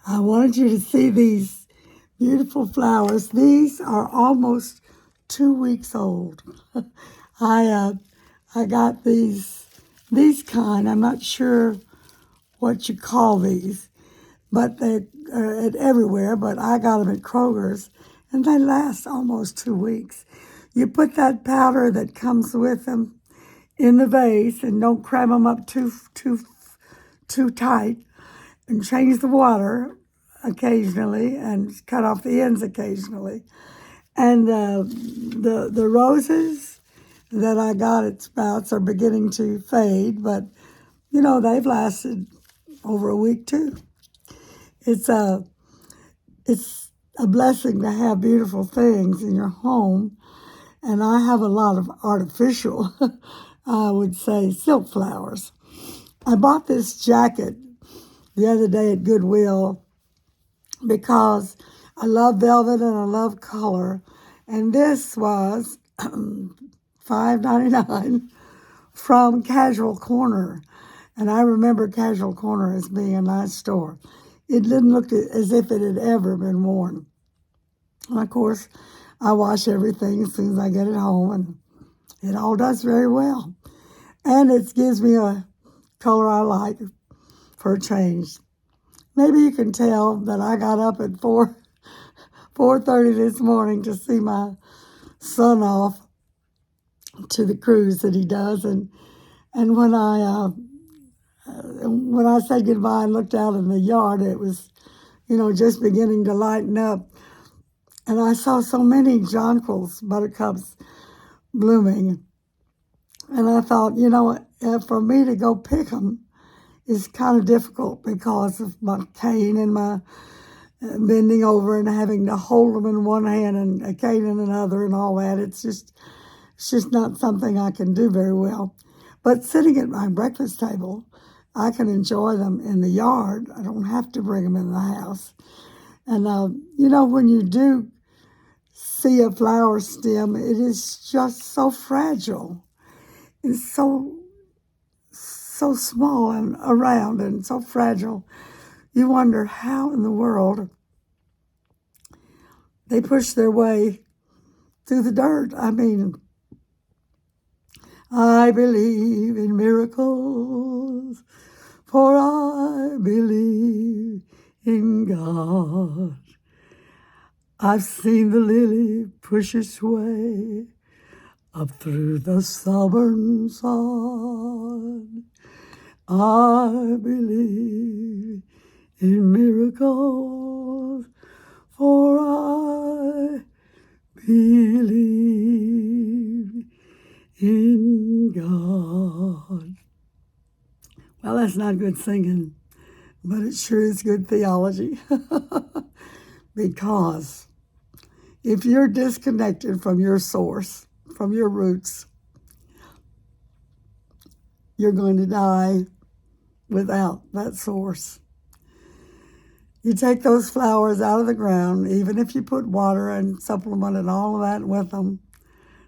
I wanted you to see these beautiful flowers. These are almost 2 weeks old. I got these kind. I'm not sure what you call these, but they're everywhere. But I got them at Kroger's, and they last almost 2 weeks. You put that powder that comes with them in the vase, and don't cram them up too tight, and change the water occasionally, and cut off the ends occasionally. And the roses that I got at Sprouts are beginning to fade, but they've lasted over a week too. It's a blessing to have beautiful things in your home, and I have a lot of artificial, I would say, silk flowers. I bought this jacket the other day at Goodwill because I love velvet and I love color, and this was $5.99 from Casual Corner. And I remember Casual Corner as being a nice store. It didn't look as if it had ever been worn. And of course, I wash everything as soon as I get it home, and it all does very well. And it gives me a color I like for a change. Maybe you can tell that I got up at 4:30 this morning to see my son off to the cruise that he does, and when I said goodbye and looked out in the yard, it was, just beginning to lighten up, and I saw so many jonquils, buttercups blooming, and I thought, for me to go pick them is kind of difficult because of my cane and my bending over and having to hold them in one hand and a cane in another and all that. It's just not something I can do very well. But sitting at my breakfast table, I can enjoy them in the yard. I don't have to bring them in the house. And, when you do see a flower stem, it is just so fragile. It's so small and around and so fragile. You wonder how in the world they push their way through the dirt. I mean, I believe in miracles, for I believe in God. I've seen the lily push its way up through the stubborn sod. I believe in miracles, for I believe in God. Well, that's not good singing, but it sure is good theology. Because if you're disconnected from your source, from your roots, you're going to die without that source. You take those flowers out of the ground, even if you put water and supplement and all of that with them,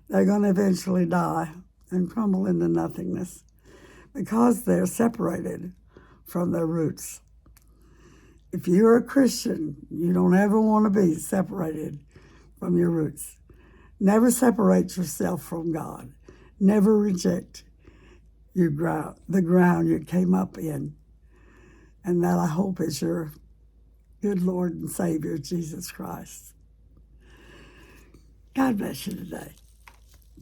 they're going to eventually die and crumble into nothingness because they're separated from their roots. If you're a Christian, you don't ever want to be separated from your roots. Never separate yourself from God. Never reject the ground you came up in. And that, I hope, is your good Lord and Savior, Jesus Christ. God bless you today.